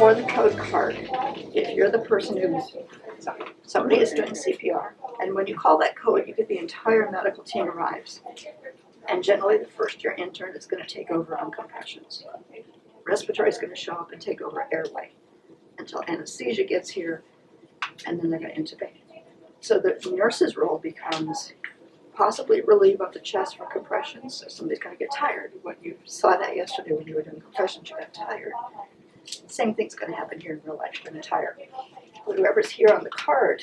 for the code card, if you're the person who's, somebody is doing CPR, and when you call that code, the entire medical team arrives. And generally the first year intern is going to take over on compressions. Respiratory is going to show up and take over airway until anesthesia gets here, and then they're going to intubate. So the nurse's role becomes possibly relieve of the chest for compressions. So somebody's going to get tired. When you saw that yesterday when you were doing compressions, you got tired. Same thing's going to happen here in real life. You're going to tire. But whoever's here on the card,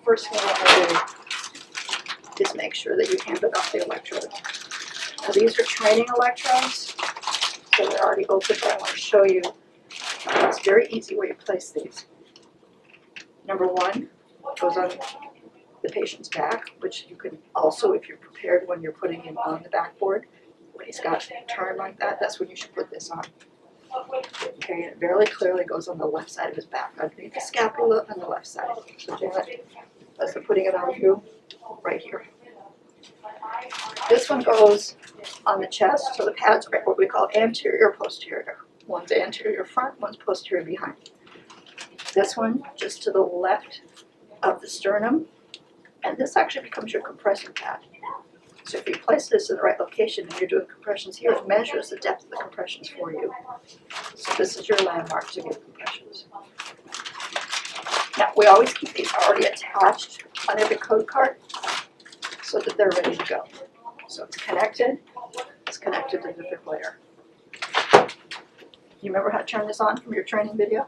first thing you want to do is make sure that you handed off the electrode. Now these are training electrodes, so they're already open, but I want to show you. It's a very easy way to place these. Number one goes on the patient's back, which you can also, if you're prepared when you're putting him on the backboard, when he's got it turned like that, that's when you should put this on. Okay, and it very clearly goes on the left side of his back, underneath the scapula on the left side. So Janet, as I'm putting it on you, right here. This one goes on the chest, so the pads are what we call anterior posterior. One's anterior front, one's posterior behind. This one just to the left of the sternum, and this actually becomes your compression pad. So if you place this in the right location and you're doing compressions here, it measures the depth of the compressions for you. So this is your landmark to give compressions. Now we always keep these already attached on every code card so that they're ready to go. So it's connected to the defibrillator. You remember how to turn this on from your training video?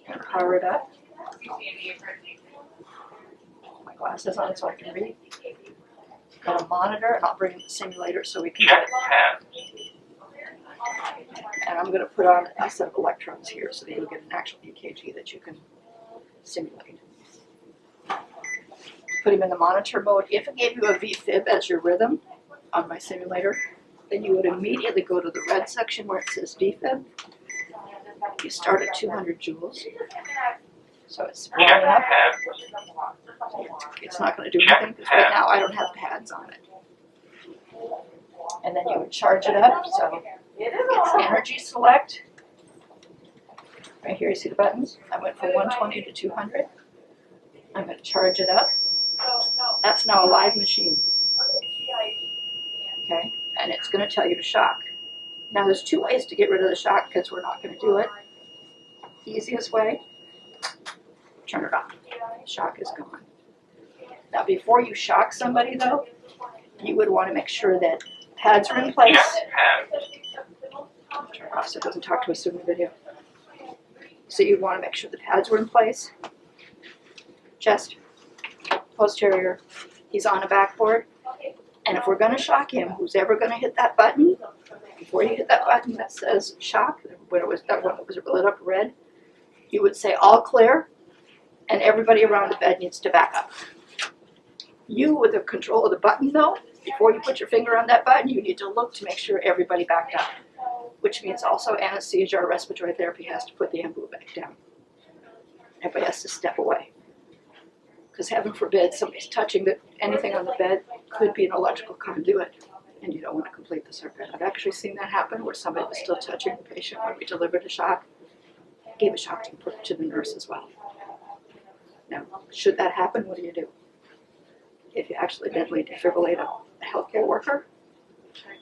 And power it up. My glasses on so I can read. Got a monitor, and I'll bring the simulator so we can get it. And I'm going to put on a set of electrodes here so that you'll get an actual EKG that you can simulate. Put him in the monitor mode. If it gave you a VFib as your rhythm on my simulator, then you would immediately go to the red section where it says VFib. You start at 200 joules. So it's rolling up. It's not going to do anything because right now I don't have pads on it. And then you would charge it up. So it's energy select. Right here you see the buttons. I went from 120 to 200. I'm going to charge it up. That's now a live machine. Okay, and it's going to tell you to shock. Now there's two ways to get rid of the shock because we're not going to do it. Easiest way, turn it off. Shock is gone. Now before you shock somebody though, you would want to make sure that pads are in place. Turn it off so it doesn't talk to us in the video. So you want to make sure the pads were in place. Chest, posterior, he's on a backboard. And if we're going to shock him, who's ever going to hit that button, before you hit that button that says shock, when it was that one that was lit up red, you would say all clear, and everybody around the bed needs to back up. You, with the control of the button though, before you put your finger on that button, you need to look to make sure everybody backed up, which means also anesthesia or respiratory therapy has to put the ambu back down. Everybody has to step away. Because heaven forbid somebody's touching anything on the bed, could be an electrical conduit, and you don't want to complete the circuit. I've actually seen that happen where somebody was still touching the patient when we delivered a shock, gave a shock to the nurse as well. Now, should that happen, what do you do? If you accidentally defibrillate a healthcare worker,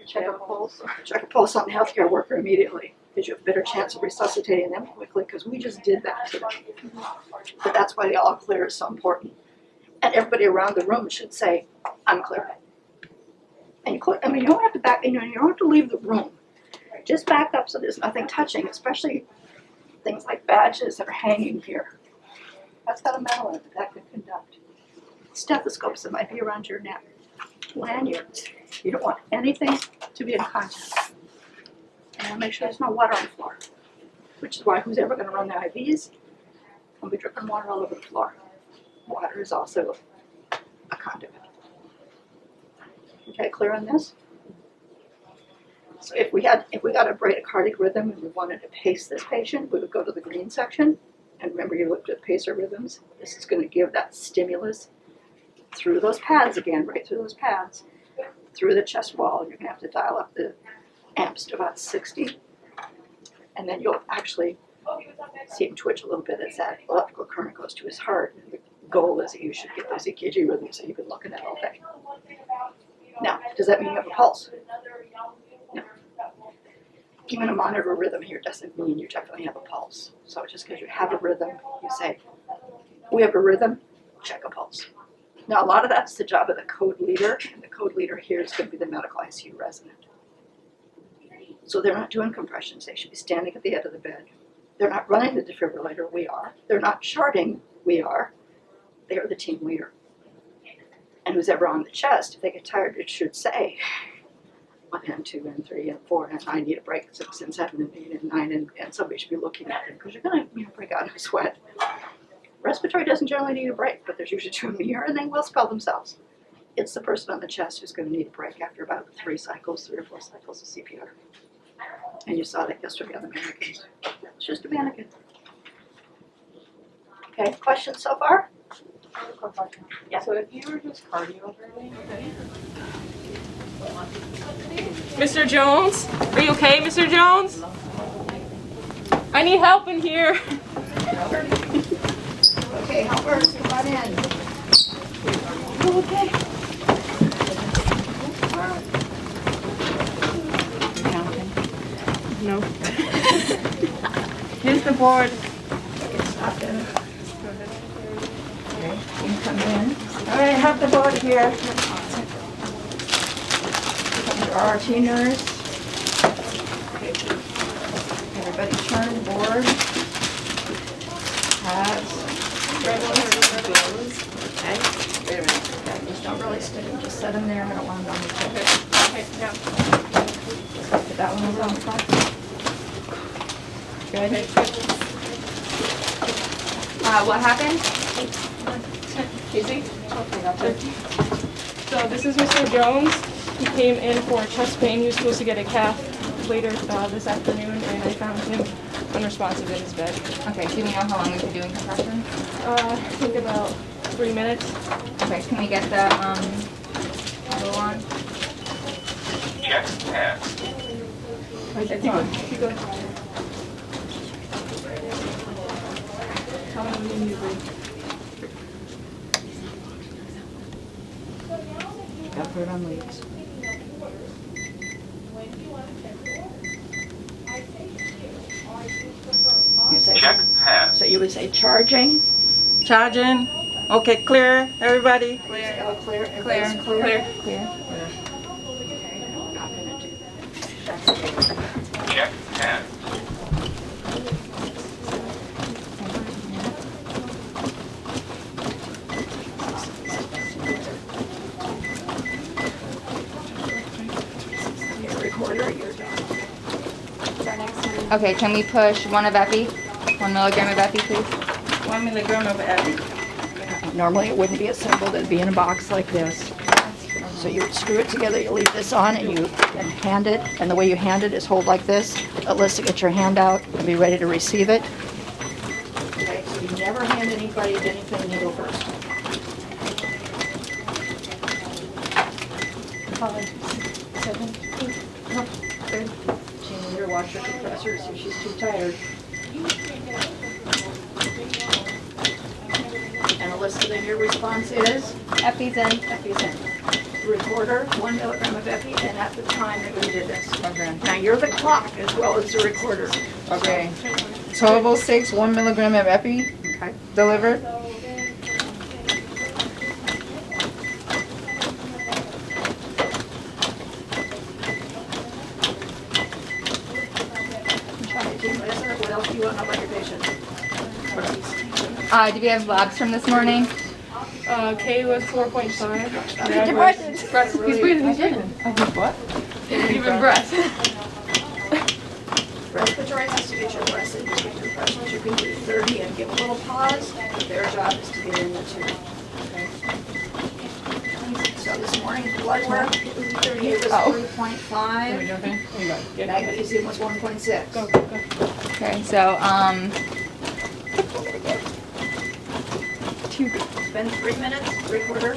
check a pulse on the healthcare worker immediately, because you have a better chance of resuscitating them quickly, because we just did that today. But that's why the all clear is so important. And everybody around the room should say, I'm clear. And you don't have to back, you don't have to leave the room. Just back up so there's nothing touching, especially things like badges that are hanging here. That's got a metal in it that could conduct. Stethoscopes that might be around your neck. Lanyards. You don't want anything to be in contact. And make sure there's no water on the floor. Which is why who's ever going to run the IVs will be dripping water all over the floor. Water is also a conduit. Okay, clear on this? So if we got a bradycardic rhythm and we wanted to pace this patient, we would go to the green section. And remember, you looked at pacer rhythms. This is going to give that stimulus through those pads again, right through those pads, through the chest wall. And you're going to have to dial up the amps to about 60. and then you'll actually see him twitch a little bit as that electrical current goes to his heart. And the goal is that you should get those EKG rhythms that you've been looking at all day. Now, does that mean you have a pulse? No. Even a monitor rhythm here doesn't mean you definitely have a pulse. So just because you have a rhythm, you say, we have a rhythm, check a pulse. Now, a lot of that's the job of the code leader, and the code leader here is going to be the medical ICU resident. So they're not doing compressions. They should be standing at the end of the bed. They're not running the defibrillator. We are. They're not charting. We are. They are the team leader. And who's ever on the chest, if they get tired, it should say 1 and 2 and 3 and 4 and I need a break, 6 and 7 and 8 and 9, and somebody should be looking at them because you're going to break out in a sweat. Respiratory doesn't generally need a break, but there's usually 2 in the year, and they will spell themselves. It's the person on the chest who's going to need a break after about 3 or 4 cycles of CPR. And you saw that yesterday on the mannequins. It's just a mannequin. Okay, questions so far? Yeah. So if you were just cardioverting, Mr. Jones? Are you okay, Mr. Jones? I need help in here. Okay, helpers, come on in. You okay? No. here's the board. Get stopped in. Okay, you can come in. All right, have the board here. Our RT nurse. Okay. Everybody turn board. Pads. Okay. Wait a minute. Yeah, just don't really stick them. Just set them there. I don't want them on the table. Okay, yeah. Put that one over on the front. Good. What happened? Casey? So this is Mr. Jones. He came in for chest pain. He was supposed to get a cath later this afternoon, and I found him unresponsive in his bed. Okay, do we know how long we've been doing compression? I think about 3 minutes. Okay, can we get the go on? Check pass. Keep going. Tell me when you breathe. Put it on leads. You say, Check pass. so you would say charging. Charging. Okay, clear, everybody. Clear. Clear. Clear. Clear. Clear. Okay, no, we're not gonna do that. Check pass. Your recorder, you're done. Okay, can we push 1 of epi? 1 milligram of epi, please? 1 milligram of epi. Normally it wouldn't be assembled, it'd be in a box like this. So you would screw it together, you leave this on, and you hand it, and the way you hand it is hold like this. Alyssa, get your hand out and be ready to receive it. Okay, so you never hand anybody anything, you go first. Good. Team leader, watch her compressor, see if she's too tired. And Alyssa, then your response is? Epi's in. Epi's in. Recorder, 1 milligram of epi, and at the time that we did this. Okay. Now you're the clock as well as the recorder. Okay. 1206, 1 milligram of epi Okay. delivered. Team Listener, what else do you want to know about your patient? Do we have labs from this morning? K was 4.5. He's breathing. He's breathing. What? Even breath. Respiratory has to get your breath in between compressions. You can do 30 and give a little pause. Their job is to get in the tube. Okay. So this morning, blood work, 38 was 3.5. Magnesium was 1.6. Go. Okay, so It's been 3 minutes, recorder.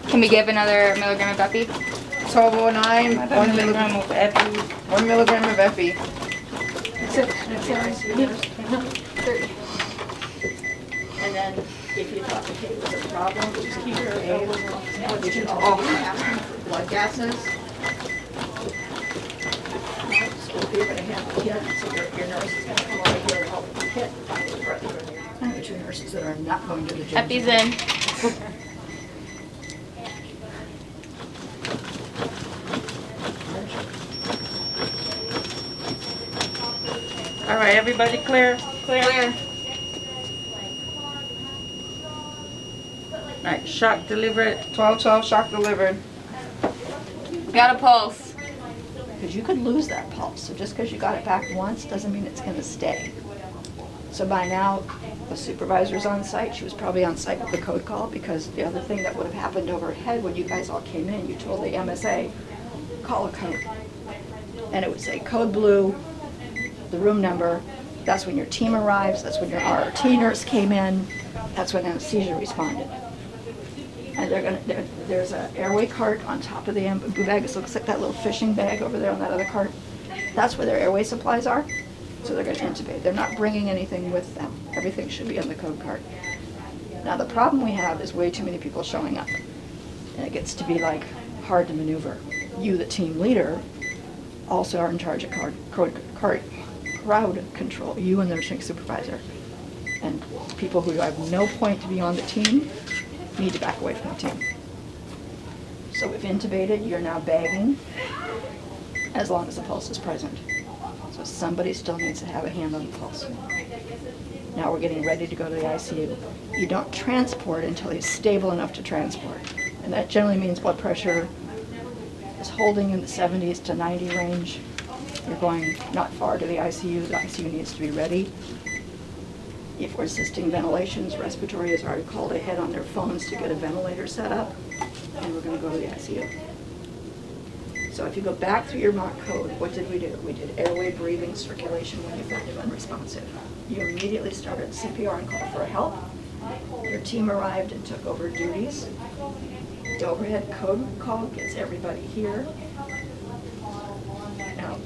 can we give another milligram of epi? 1209, 1 1 milligram milligram of epi. 1 milligram of epi. And then if you thought the tape was a problem, just keep your A. You should also be asking for blood gases. So if you're gonna have a kid, so your nurse is gonna come over here and help the kid. I know two nurses that are not going to the gym. Epi's in. All right, everybody clear? Clear. All right, shock delivered. 12-12, shock delivered. Got a pulse. Because you could lose that pulse, so just because you got it back once doesn't mean it's gonna stay. So by now, the supervisor's on site, she was probably on site with the code call, because the other thing that would have happened overhead when you guys all came in, you told the MSA, call a code. And it would say code blue, the room number, that's when your team arrives, that's when your RRT nurse came in, that's when anesthesia responded. And there's an airway cart on top of the bag. It looks like that little fishing bag over there on that other cart. That's where their airway supplies are. So they're going to intubate. They're not bringing anything with them. Everything should be in the code cart. Now the problem we have is way too many people showing up. And it gets to be like hard to maneuver. You, the team leader, also are in charge of crowd control. You and the nursing supervisor. And people who have no point to be on the team need to back away from the team. So we've intubated, you're now bagging, as long as the pulse is present. So somebody still needs to have a hand on the pulse. Now we're getting ready to go to the ICU. You don't transport until he's stable enough to transport. And that generally means blood pressure is holding in the 70s to 90 range. You're going not far to the ICU needs to be ready. If we're assisting ventilations, respiratory has already called ahead on their phones to get a ventilator set up, and we're going to go to the ICU. So if you go back through your mock code, what did we do? We did airway, breathing, circulation when effective, unresponsive. You immediately started CPR and called for help. Your team arrived and took over duties. The overhead code call gets everybody here. Now,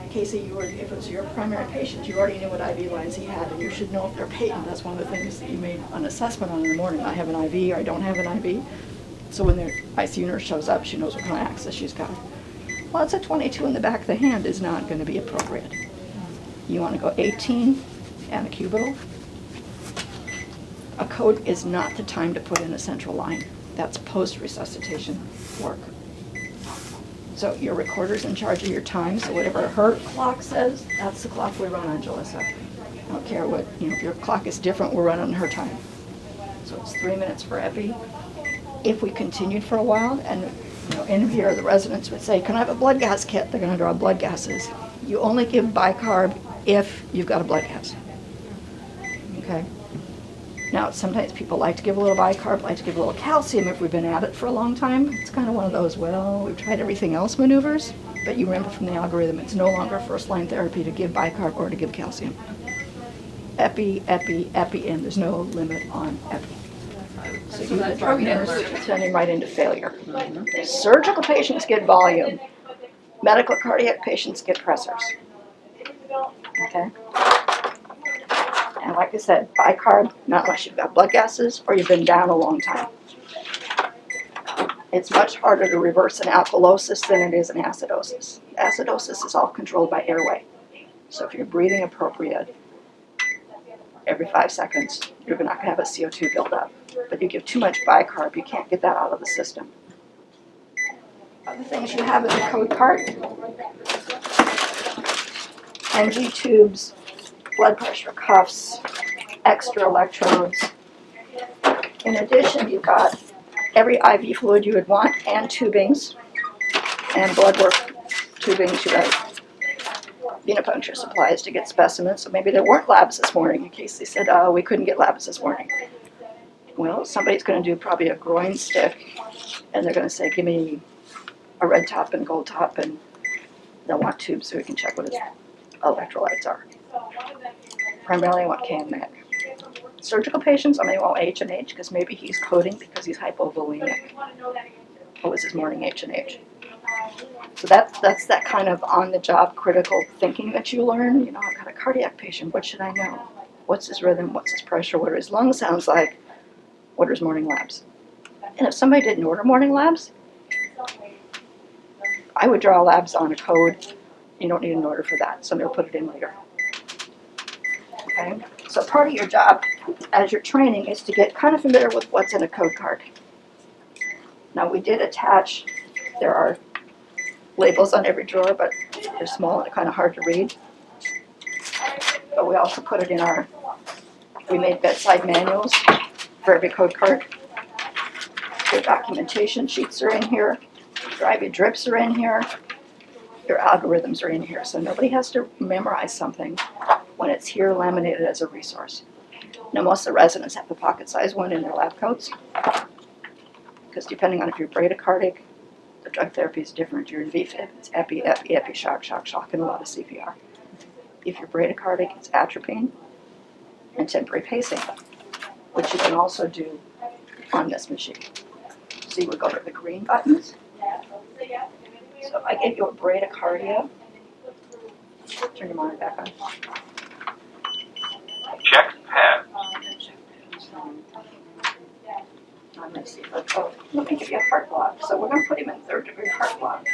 Casey, if it was your primary patient, you already knew what IV lines he had, and you should know if they're patent. That's one of the things that you made an assessment on in the morning. I have an IV or I don't have an IV. So when the ICU nurse shows up, she knows what kind of access she's got. Well, it's a 22 in the back of the hand is not going to be appropriate. You want to go 18 and a cubital. A code is not the time to put in a central line. That's post-resuscitation work. So your recorder's in charge of your time, so whatever her clock says, that's the clock we run on, Jalissa. I don't care what, if your clock is different, we're running her time. So it's 3 minutes for epi. If we continued for a while, and in here the residents would say, can I have a blood gas kit? They're gonna draw blood gases. You only give bicarb if you've got a blood gas. Okay? Now, sometimes people like to give a little bicarb, like to give a little calcium if we've been at it for a long time. It's kind of one of those, well, we've tried everything else maneuvers, but you remember from the algorithm, it's no longer first-line therapy to give bicarb or to give calcium. Epi, epi, epi, and there's no limit on epi. So you, the drug nurse, sending right into failure. Surgical patients get volume. Medical cardiac patients get pressors. Okay? And like I said, bicarb, not unless you've got blood gases or you've been down a long time. It's much harder to reverse an alkalosis than it is an acidosis. Acidosis is all controlled by airway. So if you're breathing appropriate, every 5 seconds, you're not going to have a CO2 buildup. But you give too much bicarb, you can't get that out of the system. Other things you have in the code cart, NG tubes, blood pressure cuffs, extra electrodes. In addition, you've got every IV fluid you would want and tubings and blood work tubings. You got venipuncture supplies to get specimens. So maybe there weren't labs this morning in case they said, we couldn't get labs this morning. Well, somebody's going to do probably a groin stick and they're going to say, give me a red top and gold top, and they'll want tubes so we can check what his electrolytes are. Primarily I want K and MEG. Surgical patients, I may want H&H because maybe he's coding because he's hypovolemic. What was his morning H&H? So that's that kind of on-the-job critical thinking that you learn. You know, I've got a cardiac patient. What should I know? What's his rhythm? What's his pressure? What are his lung sounds like? What are his morning labs? And if somebody didn't order morning labs, I would draw labs on a code. You don't need an order for that. Somebody will put it in later. Okay? So part of your job as you're training is to get kind of familiar with what's in a code card. Now we did attach, there are labels on every drawer, but they're small and kind of hard to read. But we also put it in we made bedside manuals for every code card. Your documentation sheets are in here. Your IV drips are in here. Your algorithms are in here. So nobody has to memorize something when it's here laminated as a resource. Now most of the residents have the pocket-sized one in their lab coats, because depending on if you're bradycardic, the drug therapy is different. You're in VFib, it's epi, shock, and a lot of CPR. If you're bradycardic, it's atropine and temporary pacing, which you can also do on this machine. So you would go to the green buttons. So if I get you a bradycardia, turn your monitor back on. Check pads. I'm going to see if let me give you a heart block. So we're going to put him in 3rd degree heart block.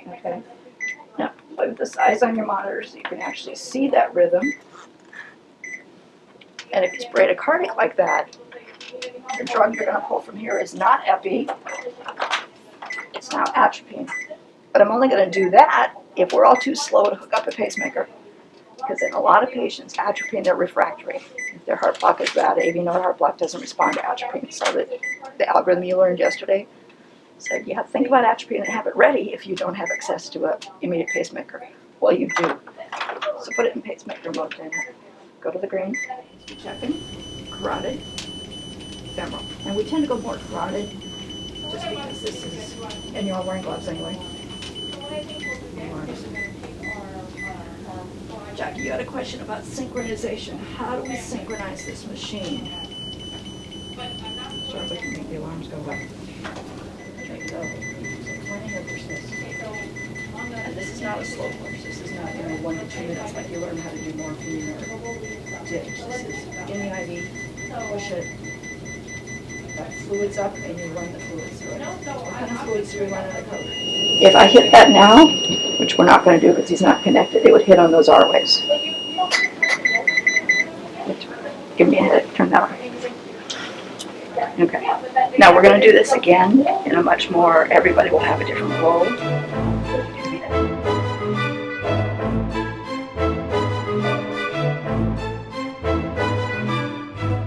Okay. Now, put the size on your monitor so you can actually see that rhythm. And if it's bradycardic like that, the drug you're going to pull from here is not epi, it's now atropine. But I'm only going to do that if we're all too slow to hook up a pacemaker. Because in a lot of patients, atropine, they're refractory. If their heart block is bad, AV node heart block doesn't respond to atropine. So the algorithm you learned yesterday said you have to think about atropine and have it ready if you don't have access to an immediate pacemaker. Well, you do. So put it in pacemaker mode then. Go to the green, checking, carotid, femoral. And we tend to go more carotid just because this is, and you're all wearing gloves anyway. Jackie, you had a question about synchronization. How do we synchronize this machine? Sorry, we can make the alarms go off. There you go. One here versus this. And this is not a slow course. This is not 1 to 2 minutes like you learn how to do morphine or ditch. This is in the IV, push it, got fluids up, and you run the fluids through it. What kind of fluids do we run in the code? If I hit that now, which we're not going to do because he's not connected, it would hit on those R waves. Give me a hit, turn that on. Okay. Now we're going to do this again in a much more, everybody will have a different role.